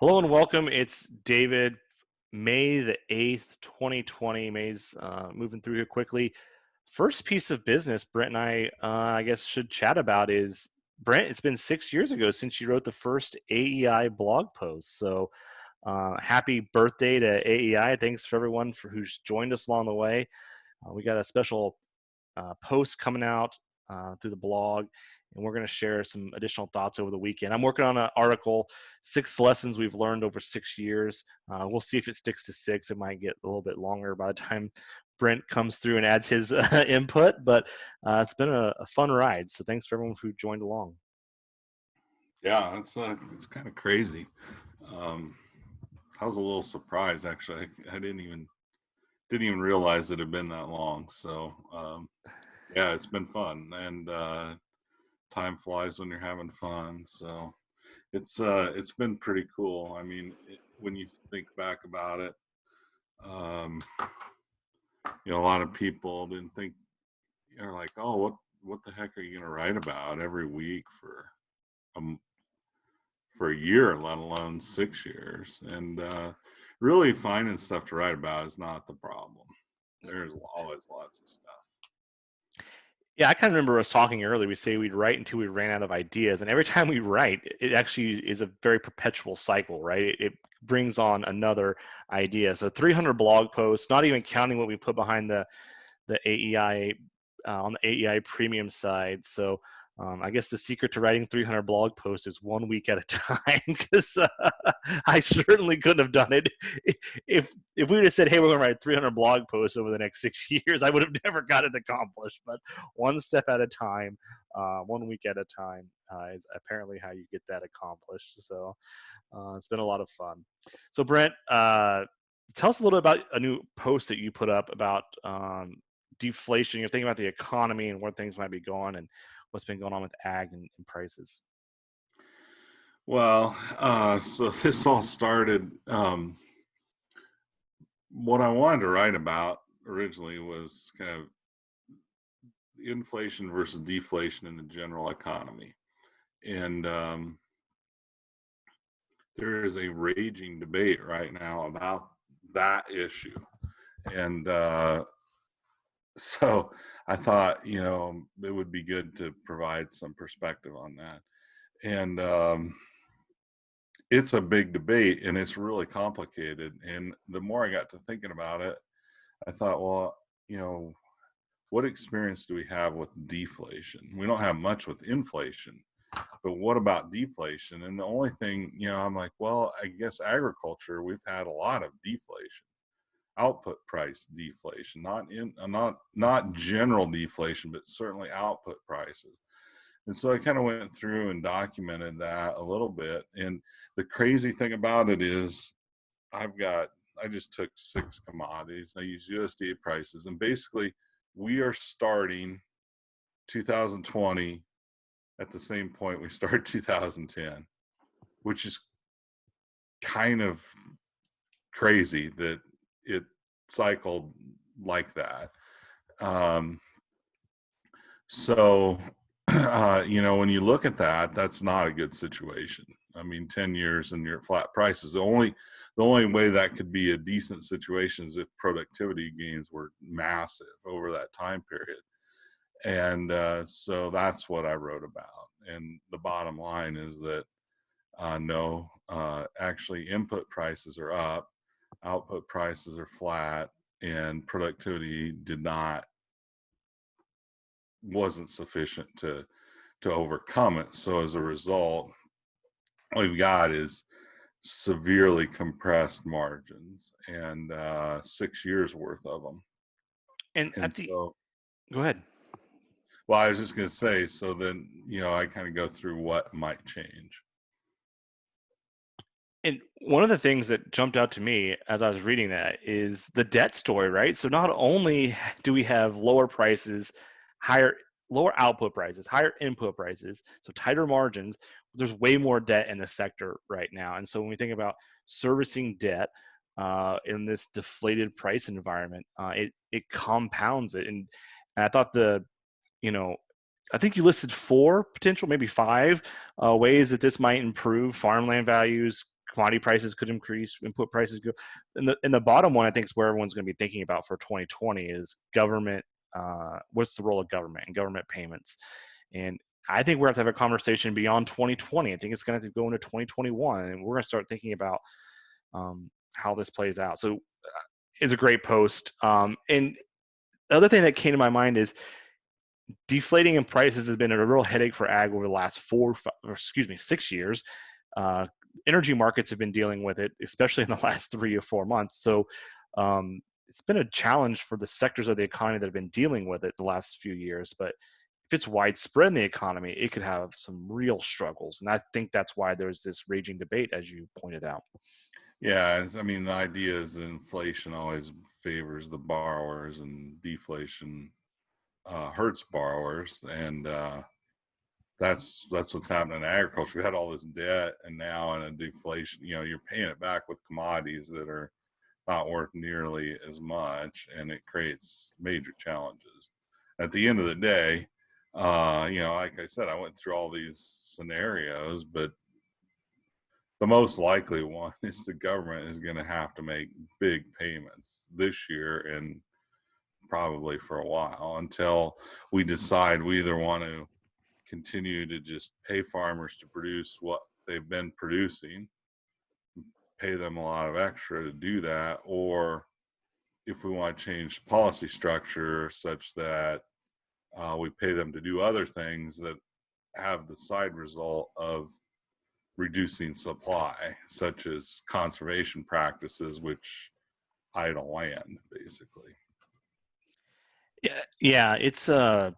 Hello and welcome. It's David. May the 8th, 2020. May's moving through here quickly. First piece of business Brent and I guess, should chat about is, Brent, it's been 6 years ago since you wrote the first AEI blog post. So happy birthday to AEI. Thanks for everyone who's joined us along the way. We got a special post coming out through the blog, and we're going to share some additional thoughts over the weekend. I'm working on an article, 6 lessons we've learned over 6 years. We'll see if it sticks to 6. It might get a little bit longer by the time Brent comes through and adds his input, but it's been a fun ride. So thanks for everyone who joined along. Yeah, it's kind of crazy. I was a little surprised actually. I didn't even realize it had been that long. So yeah, it's been fun, and time flies when you're having fun. So it's been pretty cool. I mean, when you think back about it, um, a lot of people didn't think, like, oh, what the heck are you going to write about every week a for a year, let alone 6 years. And really finding stuff to write about is not the problem. There's always lots of stuff. Yeah, I kind of remember us talking earlier. We say we'd write until we ran out of ideas, and every time we write, it actually is a very perpetual cycle, right? It brings on another idea. So 300 blog posts, not even counting what we put behind the AEI on the AEI premium side. So I guess the secret to writing 300 blog posts is 1 week at a time, because I certainly couldn't have done it if we would have said, "Hey, we're going to write 300 blog posts over the next 6 years." I would have never got it accomplished. But one step at a time, 1 week at a time, is apparently how you get that accomplished. So it's been a lot of fun. So Brent, tell us a little about a new post that you put up about deflation. You're thinking about the economy and where things might be going, and what's been going on with ag and prices. Well, so this all started. What I wanted to write about originally was kind of inflation versus deflation in the general economy. And there is a raging debate right now about that issue. And so I thought, it would be good to provide some perspective on that. And it's a big debate, and it's really complicated. And the more I got to thinking about it, I thought, well, what experience do we have with deflation? We don't have much with inflation, but what about deflation? And the only thing, I'm like, well, I guess agriculture, we've had a lot of deflation, output price deflation, not general deflation, but certainly output prices. And so I kind of went through and documented that a little bit. And the crazy thing about it is I just took 6 commodities. I used USDA prices, and basically we are starting 2020 at the same point we started 2010, which is kind of crazy that it cycled like that. So when you look at that, that's not a good situation. I mean, 10 years and you're at flat prices. The only way that could be a decent situation is if productivity gains were massive over that time period. And so that's what I wrote about. And the bottom line is that no, actually input prices are up, output prices are flat, and productivity wasn't sufficient to overcome it. So as a result, what we've got is severely compressed margins, and 6 years worth of them. And So go ahead. Well, I was just going to say, so then, I kind of go through what might change. And one of the things that jumped out to me as I was reading that is the debt story, right? So not only do we have lower prices, lower output prices, higher input prices, so tighter margins, there's way more debt in the sector right now. And so when we think about servicing debt in this deflated price environment, it compounds it. And I thought I think you listed 4 potential, maybe 5 ways that this might improve farmland values, commodity prices could increase, input prices go. And the bottom one, I think, is where everyone's going to be thinking about for 2020 is government. What's the role of government and government payments? And I think we're going to have a conversation beyond 2020. I think it's going to have to go into 2021, and we're going to start thinking about how this plays out. So it's a great post. And the other thing that came to my mind is deflating in prices has been a real headache for ag over the last 6 years. Energy markets have been dealing with it, especially in the last 3 or 4 months. So it's been a challenge for the sectors of the economy that have been dealing with it the last few years. But if it's widespread in the economy, it could have some real struggles. And I think that's why there's this raging debate, as you pointed out. Yeah, I mean, the idea is that inflation always favors the borrowers, and deflation hurts borrowers, and that's what's happening in agriculture. We had all this debt, and now in a deflation, you're paying it back with commodities that are not worth nearly as much, and it creates major challenges. At the end of the day, like I said, I went through all these scenarios, but the most likely one is the government is going to have to make big payments this year and probably for a while, until we decide we either want to continue to just pay farmers to produce what they've been producing, pay them a lot of extra to do that, or if we want to change policy structure such that we pay them to do other things that have the side result of reducing supply, such as conservation practices, which idle land, basically. Yeah, it's I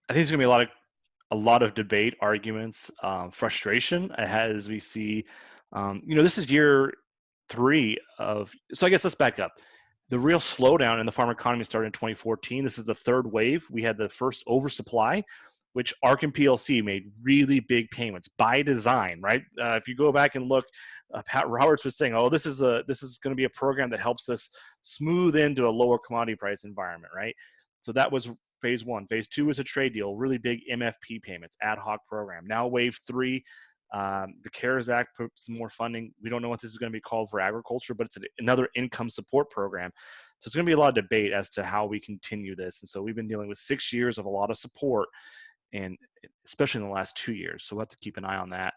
think there's gonna be a lot of debate, arguments, frustration as we see. This is year 3 of. So I guess let's back up. The real slowdown in the farm economy started in 2014. This is the third wave. We had the first oversupply, which ARC and PLC made really big payments by design, right? If you go back and look, Pat Roberts was saying, "Oh, this is going to be a program that helps us smooth into a lower commodity price environment," right? So that was phase 1. Phase 2 was a trade deal, really big MFP payments, ad hoc program. Now wave 3, the CARES Act put some more funding. We don't know what this is going to be called for agriculture, but it's another income support program. So it's going to be a lot of debate as to how we continue this. And so we've been dealing with 6 years of a lot of support, and especially in the last 2 years. So we'll have to keep an eye on that.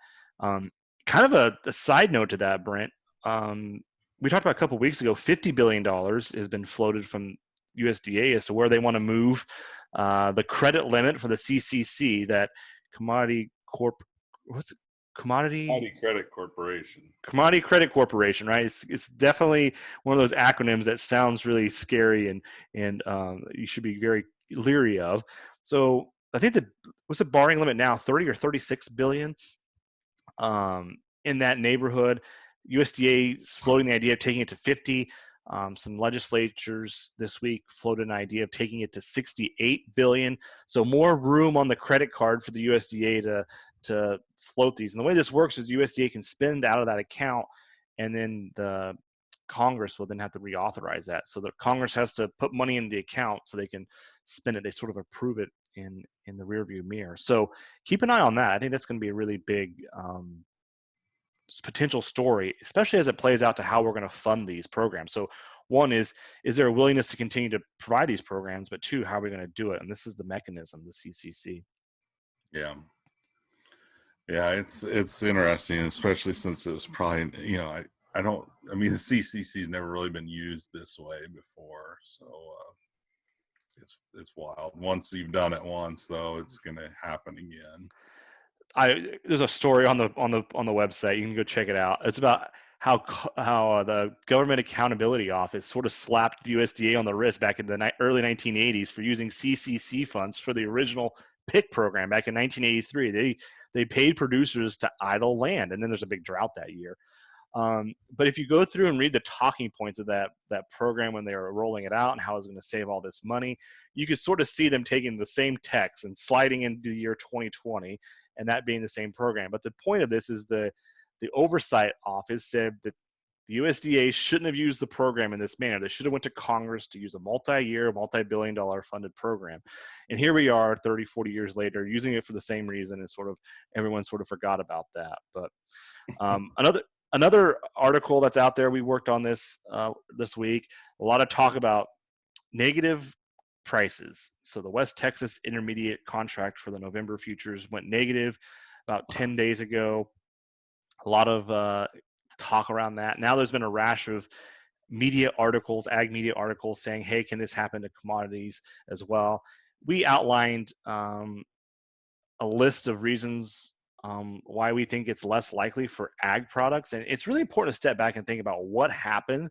Kind of a side note to that, Brent. We talked about a couple of weeks ago, $50 billion has been floated from USDA as to where they want to move the credit limit for the CCC, that Commodity Corp. What's it? Commodity Commodity Credit Corporation. Commodity Credit Corporation, right? It's definitely one of those acronyms that sounds really scary, and you should be very leery of. So I think what's the borrowing limit now? 30 or 36 billion, in that neighborhood. USDA is floating the idea of taking it to 50. Some legislatures this week floated an idea of taking it to 68 billion. So more room on the credit card for the USDA to float these. And the way this works is USDA can spend out of that account, and then the Congress will then have to reauthorize that. So the Congress has to put money in the account so they can spend it. They sort of approve it in the rearview mirror. So keep an eye on that. I think that's going to be a really big potential story, especially as it plays out to how we're going to fund these programs. So one is there a willingness to continue to provide these programs? But two, how are we going to do it? And this is the mechanism, the CCC. Yeah. Yeah, it's interesting, especially since it was probably, I mean, the CCC's never really been used this way before, so it's wild. Once you've done it once, though, it's going to happen again. There's a story on the website. You can go check it out. It's about how the Government Accountability Office sort of slapped the USDA on the wrist back in the early 1980s for using CCC funds for the original PIC program back in 1983. They paid producers to idle land, and then there's a big drought that year. But if you go through and read the talking points of that program when they were rolling it out and how it's going to save all this money, you could sort of see them taking the same text and sliding into the year 2020, and that being the same program. But the point of this is the oversight office said that the USDA shouldn't have used the program in this manner. They should have went to Congress to use a multi-year, multi-billion-dollar funded program. And here we are 30, 40 years later using it for the same reason, and sort of everyone sort of forgot about that. But Another article that's out there, we worked on this this week. A lot of talk about negative prices. So the West Texas Intermediate contract for the November futures went negative about 10 days ago. A lot of talk around that. Now there's been a rash of media articles, ag media articles saying, hey, can this happen to commodities as well? We outlined a list of reasons why we think it's less likely for ag products. And it's really important to step back and think about what happened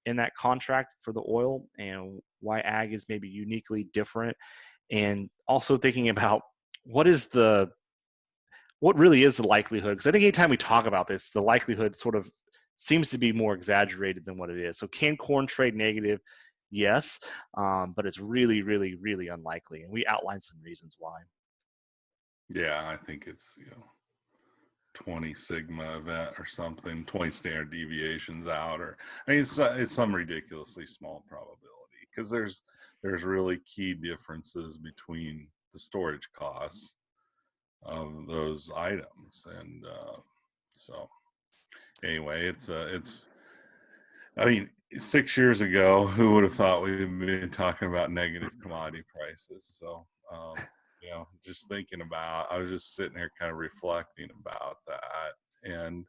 in that contract for the oil and why ag is maybe uniquely different. And also thinking about what really is the likelihood. Because I think anytime we talk about this, the likelihood sort of seems to be more exaggerated than what it is. So can corn trade negative? Yes, but it's really, really, really unlikely. And we outlined some reasons why. Yeah, I think it's 20 sigma event or something, 20 standard deviations out, or I mean it's some ridiculously small probability, because there's really key differences between the storage costs of those items. And so anyway, it's I mean, 6 years ago, who would have thought we'd been talking about negative commodity prices? So, just thinking about, I was just sitting here kind of reflecting about that and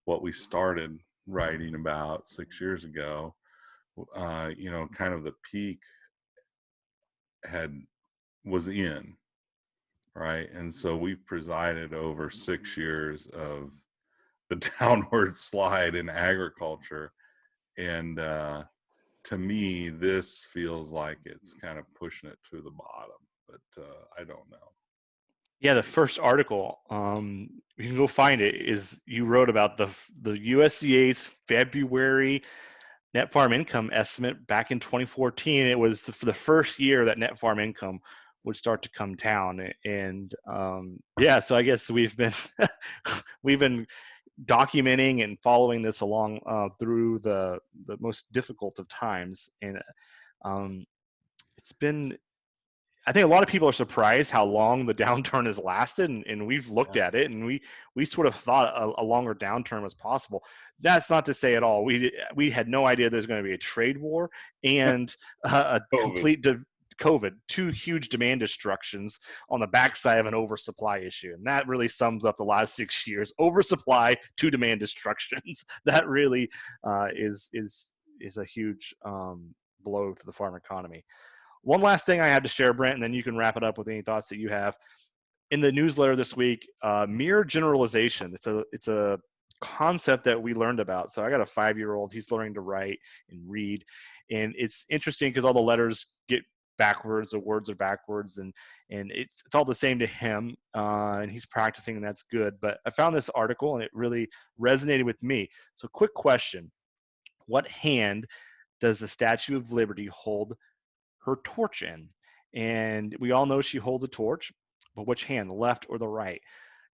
what we started writing about 6 years ago. Kind of the peak was in, right? And so we've presided over 6 years of the downward slide in agriculture. And to me, this feels like it's kind of pushing it to the bottom, but I don't know. Yeah, the first article, you can go find it, is you wrote about the USDA's February net farm income estimate back in 2014. It was for the first year that net farm income would start to come down. And yeah, so I guess we've been we've been documenting and following this along through the most difficult of times. And um, it's been, I think a lot of people are surprised how long the downturn has lasted, and we've looked Yeah. at it, and we sort of thought a longer downturn was possible. That's not to say at all. We had no idea there's going to be a trade war and a COVID. complete COVID, two huge demand destructions on the backside of an oversupply issue, and that really sums up the last 6 years: oversupply, two demand destructions. That really is a huge blow to the farm economy. One last thing I have to share, Brent, and then you can wrap it up with any thoughts that you have. In the newsletter this week, mere generalization. It's a concept that we learned about. So I got a 5-year-old. He's learning to write and read, and it's interesting because all the letters get backwards, the words are backwards, and it's all the same to him, and he's practicing, and that's good. But I found this article, and it really resonated with me. So, quick question: what hand does the Statue of Liberty hold her torch in? And we all know she holds a torch, but which hand, the left or the right?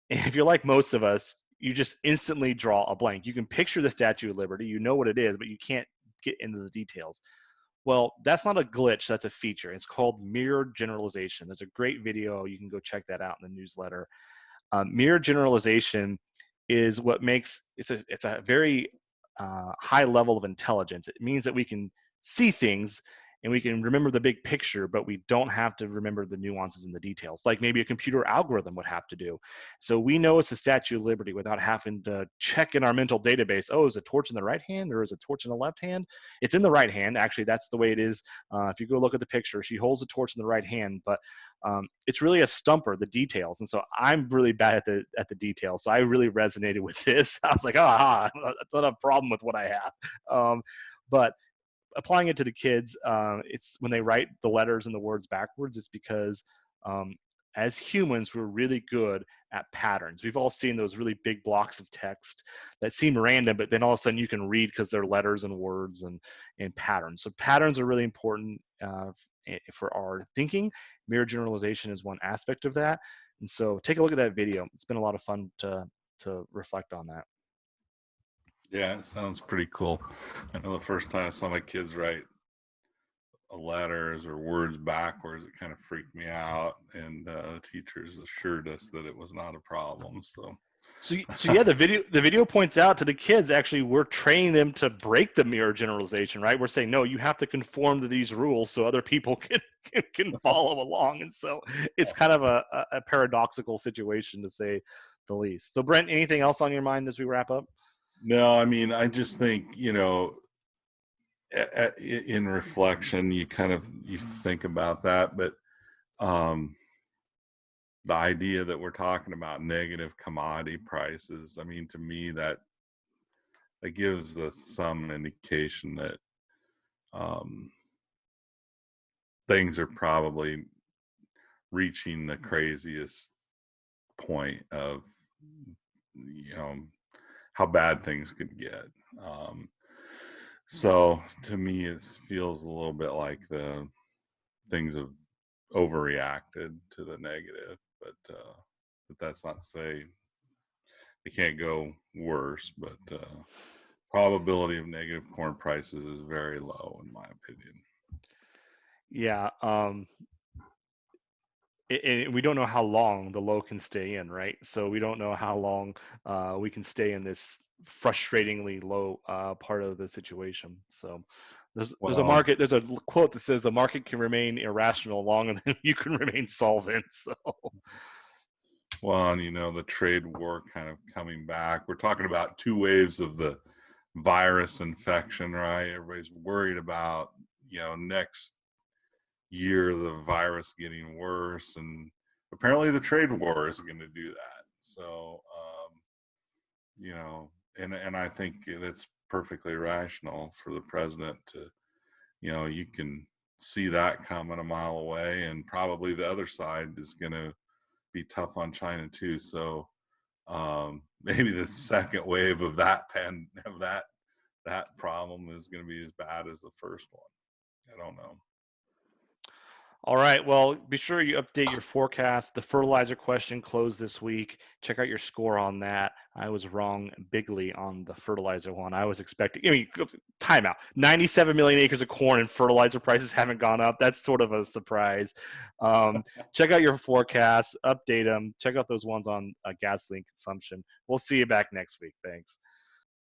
And if you're like most of us, you just instantly draw a blank. You can picture the Statue of Liberty, you know what it is, but you can't get into the details. Well, that's not a glitch, that's a feature. It's called mirror generalization. There's a great video. You can go check that out in the newsletter. Mirror generalization is what makes it's a very high level of intelligence. It means that we can see things and we can remember the big picture, but we don't have to remember the nuances and the details, like maybe a computer algorithm would have to do. So we know it's the Statue of Liberty without having to check in our mental database. Oh, is a torch in the right hand or is a torch in the left hand? It's in the right hand. Actually, that's the way it is. If you go look at the picture, she holds the torch in the right hand, but it's really a stumper, the details. And so I'm really bad at the details. So I really resonated with this. I was like, that's not a problem with what I have. But applying it to the kids, it's when they write the letters and the words backwards, it's because um, as humans, we're really good at patterns. We've all seen those really big blocks of text that seem random, but then all of a sudden you can read because they're letters and words and patterns. So patterns are really important for our thinking. Mirror generalization is one aspect of that. And so take a look at that video. It's been a lot of fun to reflect on that. Yeah, it sounds pretty cool. I know the first time I saw my kids write letters or words backwards, it kind of freaked me out. And the teachers assured us that it was not a problem. So So yeah, the video points out to the kids, actually we're training them to break the mirror generalization, right? We're saying no, you have to conform to these rules so other people can follow along, and so it's kind of a paradoxical situation, to say the least. So Brent, anything else on your mind as we wrap up? No, I mean, I just think, in reflection, you think about that, but um, the idea that we're talking about negative commodity prices, I mean, to me, that gives us some indication that um, things are probably reaching the craziest point of, you know, how bad things could get. Um, so to me, it feels a little bit like the things have overreacted to the negative, but that's not to say it can't go worse. But probability of negative corn prices is very low, in my opinion. Yeah, we don't know how long the low can stay in, right? So we don't know how long we can stay in this frustratingly low part of the situation. So there's a Well, market. There's a quote that says the market can remain irrational longer than you can remain solvent. So and the trade war kind of coming back. We're talking about two waves of the virus infection, right? Everybody's worried about, next year the virus getting worse, and apparently the trade war is going to do that. So, you know, and I think that's perfectly rational for the president to, you can see that coming a mile away, and probably the other side is going to be tough on China too. So maybe the second wave of that problem is going to be as bad as the first one. I don't know. all right. Well, be sure you update your forecast. The fertilizer question closed this week. Check out your score on that. I was wrong bigly on the fertilizer one. I was expecting, timeout. 97 million acres of corn and fertilizer prices haven't gone up. That's sort of a surprise. Check out your forecasts, update them. Check out those ones on gasoline consumption. We'll see you back next week. Thanks.